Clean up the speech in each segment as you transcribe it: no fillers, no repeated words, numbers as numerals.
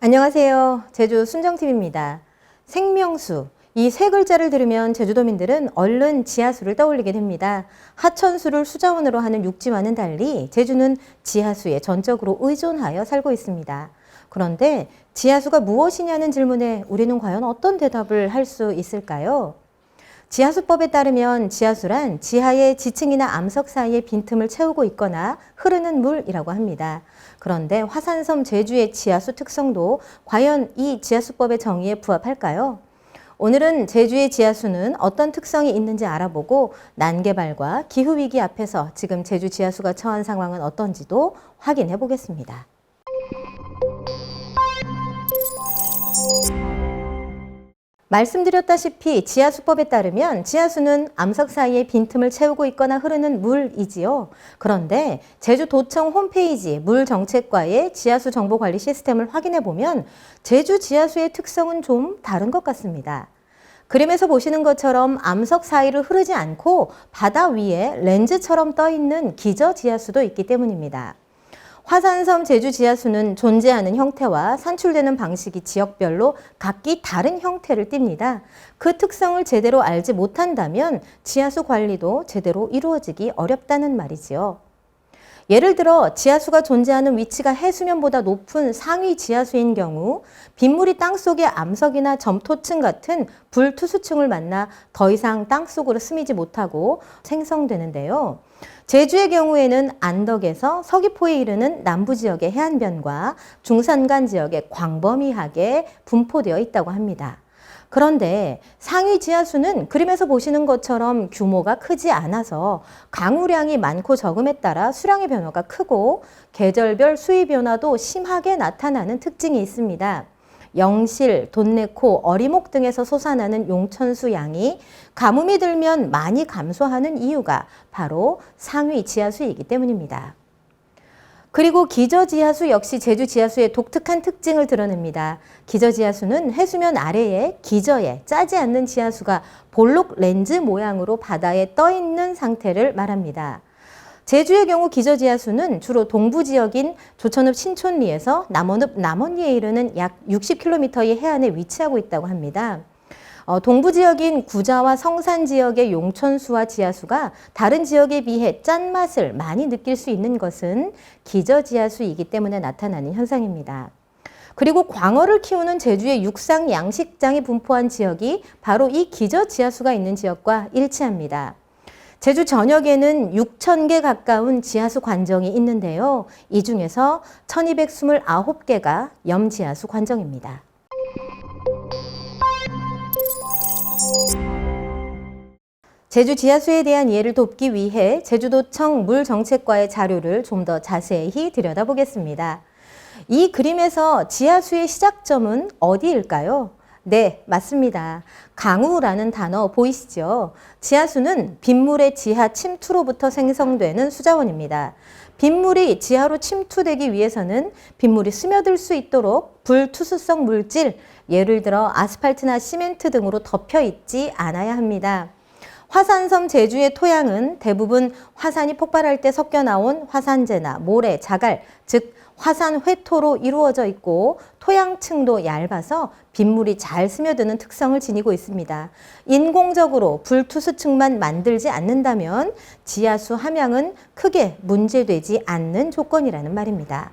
안녕하세요. 제주 순정TV입니다. 생명수, 이 세 글자를 들으면 제주도민들은 얼른 지하수를 떠올리게 됩니다. 하천수를 수자원으로 하는 육지와는 달리 제주는 지하수에 전적으로 의존하여 살고 있습니다. 그런데 지하수가 무엇이냐는 질문에 우리는 과연 어떤 대답을 할 수 있을까요? 지하수법에 따르면 지하수란 지하의 지층이나 암석 사이의 빈틈을 채우고 있거나 흐르는 물이라고 합니다. 그런데 화산섬 제주의 지하수 특성도 과연 이 지하수법의 정의에 부합할까요? 오늘은 제주의 지하수는 어떤 특성이 있는지 알아보고 난개발과 기후위기 앞에서 지금 제주 지하수가 처한 상황은 어떤지도 확인해 보겠습니다. 말씀드렸다시피 지하수법에 따르면 지하수는 암석 사이의 빈틈을 채우고 있거나 흐르는 물이지요. 그런데 제주도청 홈페이지 물정책과의 지하수 정보관리 시스템을 확인해 보면 제주 지하수의 특성은 좀 다른 것 같습니다. 그림에서 보시는 것처럼 암석 사이를 흐르지 않고 바다 위에 렌즈처럼 떠 있는 기저 지하수도 있기 때문입니다. 화산섬 제주 지하수는 존재하는 형태와 산출되는 방식이 지역별로 각기 다른 형태를 띱니다. 그 특성을 제대로 알지 못한다면 지하수 관리도 제대로 이루어지기 어렵다는 말이지요. 예를 들어 지하수가 존재하는 위치가 해수면보다 높은 상위 지하수인 경우 빗물이 땅속의 암석이나 점토층 같은 불투수층을 만나 더 이상 땅속으로 스미지 못하고 생성되는데요. 제주의 경우에는 안덕에서 서귀포에 이르는 남부지역의 해안변과 중산간 지역에 광범위하게 분포되어 있다고 합니다. 그런데 상위 지하수는 그림에서 보시는 것처럼 규모가 크지 않아서 강우량이 많고 적음에 따라 수량의 변화가 크고 계절별 수위 변화도 심하게 나타나는 특징이 있습니다. 영실, 돈내코, 어리목 등에서 솟아나는 용천수 양이 가뭄이 들면 많이 감소하는 이유가 바로 상위 지하수이기 때문입니다. 그리고 기저지하수 역시 제주 지하수의 독특한 특징을 드러냅니다. 기저지하수는 해수면 아래에 기저에 짜지 않는 지하수가 볼록 렌즈 모양으로 바다에 떠 있는 상태를 말합니다. 제주의 경우 기저지하수는 주로 동부 지역인 조천읍 신촌리에서 남원읍 남원리에 이르는 약 60km의 해안에 위치하고 있다고 합니다. 동부 지역인 구자와 성산 지역의 용천수와 지하수가 다른 지역에 비해 짠맛을 많이 느낄 수 있는 것은 기저지하수이기 때문에 나타나는 현상입니다. 그리고 광어를 키우는 제주의 육상 양식장이 분포한 지역이 바로 이 기저지하수가 있는 지역과 일치합니다. 제주 전역에는 6,000개 가까운 지하수 관정이 있는데요. 이 중에서 1,229개가 염지하수 관정입니다. 제주 지하수에 대한 이해를 돕기 위해 제주도청 물정책과의 자료를 좀 더 자세히 들여다보겠습니다. 이 그림에서 지하수의 시작점은 어디일까요? 네, 맞습니다. 강우라는 단어 보이시죠? 지하수는 빗물의 지하 침투로부터 생성되는 수자원입니다. 빗물이 지하로 침투되기 위해서는 빗물이 스며들 수 있도록 불투수성 물질, 예를 들어 아스팔트나 시멘트 등으로 덮여 있지 않아야 합니다. 화산섬 제주의 토양은 대부분 화산이 폭발할 때 섞여 나온 화산재나 모래, 자갈, 즉 화산 회토로 이루어져 있고 토양층도 얇아서 빗물이 잘 스며드는 특성을 지니고 있습니다. 인공적으로 불투수층만 만들지 않는다면 지하수 함양은 크게 문제되지 않는 조건이라는 말입니다.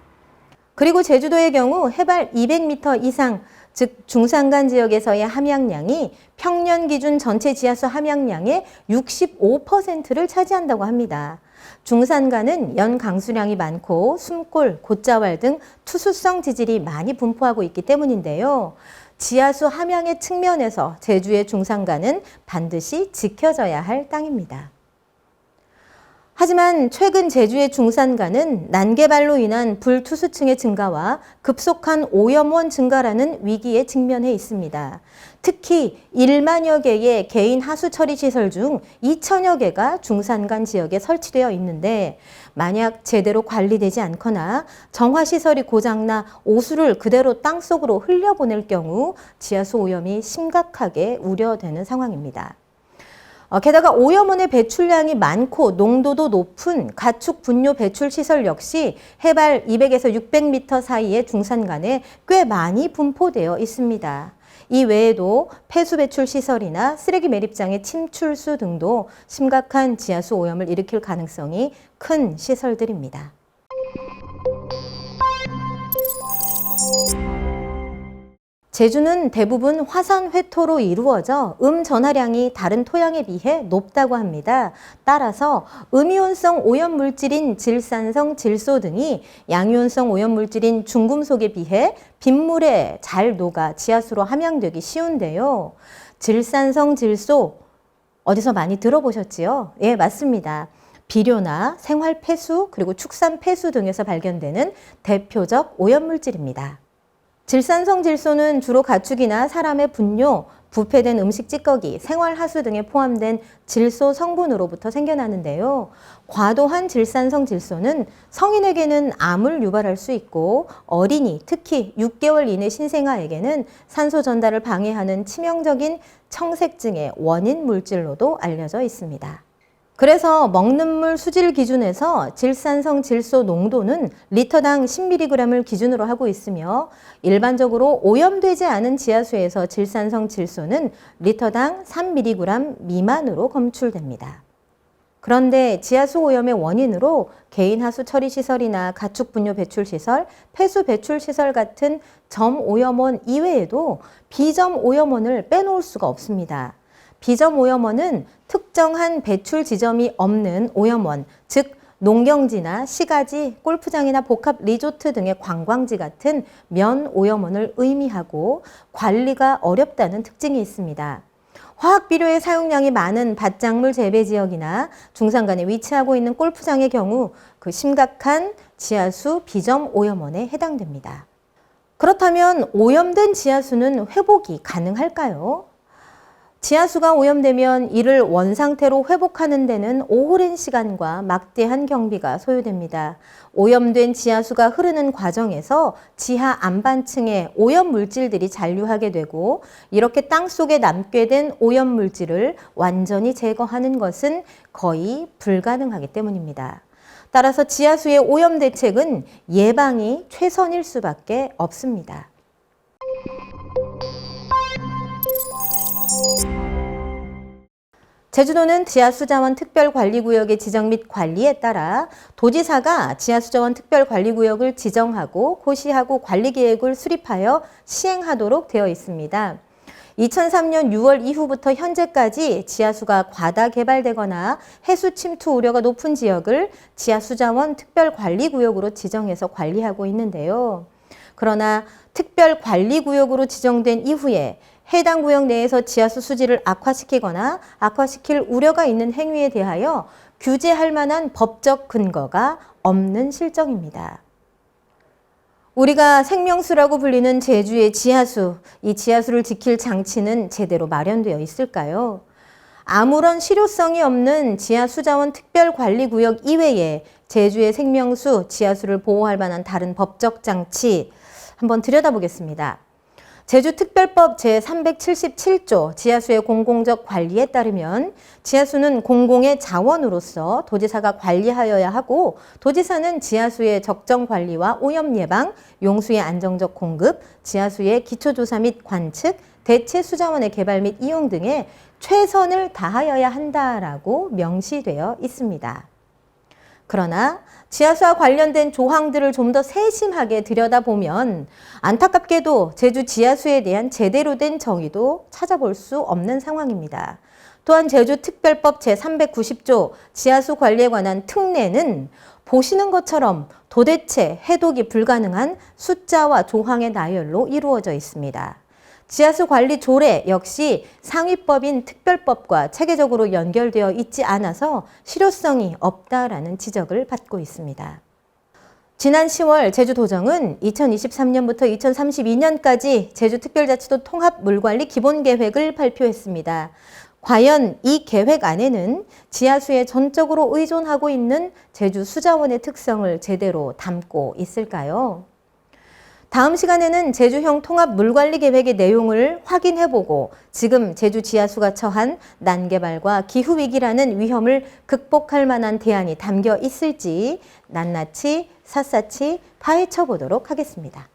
그리고 제주도의 경우 해발 200m 이상, 즉 중산간 지역에서의 함양량이 평년 기준 전체 지하수 함양량의 65%를 차지한다고 합니다. 중산간은 연 강수량이 많고 숨골, 곶자왈 등 투수성 지질이 많이 분포하고 있기 때문인데요. 지하수 함양의 측면에서 제주의 중산간은 반드시 지켜져야 할 땅입니다. 하지만 최근 제주의 중산간은 난개발로 인한 불투수층의 증가와 급속한 오염원 증가라는 위기에 직면해 있습니다. 특히 1만여 개의 개인 하수 처리 시설 중 2천여 개가 중산간 지역에 설치되어 있는데 만약 제대로 관리되지 않거나 정화시설이 고장나 오수를 그대로 땅속으로 흘려보낼 경우 지하수 오염이 심각하게 우려되는 상황입니다. 게다가 오염원의 배출량이 많고 농도도 높은 가축 분뇨 배출 시설 역시 해발 200에서 600m 사이의 중산간에 꽤 많이 분포되어 있습니다. 이 외에도 폐수 배출 시설이나 쓰레기 매립장의 침출수 등도 심각한 지하수 오염을 일으킬 가능성이 큰 시설들입니다. 제주는 대부분 화산 회토로 이루어져 전하량이 다른 토양에 비해 높다고 합니다. 따라서 음이온성 오염물질인 질산성 질소 등이 양이온성 오염물질인 중금속에 비해 빗물에 잘 녹아 지하수로 함양되기 쉬운데요. 질산성 질소 어디서 많이 들어보셨지요? 예, 맞습니다. 비료나 생활 폐수 그리고 축산 폐수 등에서 발견되는 대표적 오염물질입니다. 질산성 질소는 주로 가축이나 사람의 분뇨, 부패된 음식 찌꺼기, 생활하수 등에 포함된 질소 성분으로부터 생겨나는데요. 과도한 질산성 질소는 성인에게는 암을 유발할 수 있고 어린이, 특히 6개월 이내 신생아에게는 산소 전달을 방해하는 치명적인 청색증의 원인 물질로도 알려져 있습니다. 그래서 먹는 물 수질 기준에서 질산성 질소 농도는 리터당 10mg을 기준으로 하고 있으며 일반적으로 오염되지 않은 지하수에서 질산성 질소는 리터당 3mg 미만으로 검출됩니다. 그런데 지하수 오염의 원인으로 개인 하수 처리 시설이나 가축 분뇨 배출 시설, 폐수 배출 시설 같은 점 오염원 이외에도 비점 오염원을 빼놓을 수가 없습니다. 비점 오염원은 특정한 배출 지점이 없는 오염원, 즉 농경지나 시가지, 골프장이나 복합 리조트 등의 관광지 같은 면 오염원을 의미하고 관리가 어렵다는 특징이 있습니다. 화학 비료의 사용량이 많은 밭작물 재배 지역이나 중산간에 위치하고 있는 골프장의 경우 그 심각한 지하수 비점 오염원에 해당됩니다. 그렇다면 오염된 지하수는 회복이 가능할까요? 지하수가 오염되면 이를 원상태로 회복하는 데는 오랜 시간과 막대한 경비가 소요됩니다. 오염된 지하수가 흐르는 과정에서 지하 안반층에 오염 물질들이 잔류하게 되고 이렇게 땅속에 남게 된 오염 물질을 완전히 제거하는 것은 거의 불가능하기 때문입니다. 따라서 지하수의 오염 대책은 예방이 최선일 수밖에 없습니다. 제주도는 지하수자원 특별관리구역의 지정 및 관리에 따라 도지사가 지하수자원 특별관리구역을 지정하고 고시하고 관리계획을 수립하여 시행하도록 되어 있습니다. 2003년 6월 이후부터 현재까지 지하수가 과다 개발되거나 해수 침투 우려가 높은 지역을 지하수자원 특별관리구역으로 지정해서 관리하고 있는데요. 그러나 특별관리구역으로 지정된 이후에 해당 구역 내에서 지하수 수질을 악화시키거나 악화시킬 우려가 있는 행위에 대하여 규제할 만한 법적 근거가 없는 실정입니다. 우리가 생명수라고 불리는 제주의 지하수, 이 지하수를 지킬 장치는 제대로 마련되어 있을까요? 아무런 실효성이 없는 지하수자원 특별관리구역 이외에 제주의 생명수, 지하수를 보호할 만한 다른 법적 장치 한번 들여다보겠습니다. 제주특별법 제377조 지하수의 공공적 관리에 따르면 지하수는 공공의 자원으로서 도지사가 관리하여야 하고 도지사는 지하수의 적정 관리와 오염 예방, 용수의 안정적 공급, 지하수의 기초조사 및 관측, 대체 수자원의 개발 및 이용 등에 최선을 다하여야 한다라고 명시되어 있습니다. 그러나 지하수와 관련된 조항들을 좀 더 세심하게 들여다보면 안타깝게도 제주 지하수에 대한 제대로 된 정의도 찾아볼 수 없는 상황입니다. 또한 제주특별법 제390조 지하수 관리에 관한 특례는 보시는 것처럼 도대체 해독이 불가능한 숫자와 조항의 나열로 이루어져 있습니다. 지하수 관리 조례 역시 상위법인 특별법과 체계적으로 연결되어 있지 않아서 실효성이 없다라는 지적을 받고 있습니다. 지난 10월 제주도정은 2023년부터 2032년까지 제주특별자치도 통합물관리 기본계획을 발표했습니다. 과연 이 계획 안에는 지하수에 전적으로 의존하고 있는 제주 수자원의 특성을 제대로 담고 있을까요? 다음 시간에는 제주형 통합 물관리 계획의 내용을 확인해보고 지금 제주 지하수가 처한 난개발과 기후위기라는 위험을 극복할 만한 대안이 담겨 있을지 낱낱이 샅샅이 파헤쳐 보도록 하겠습니다.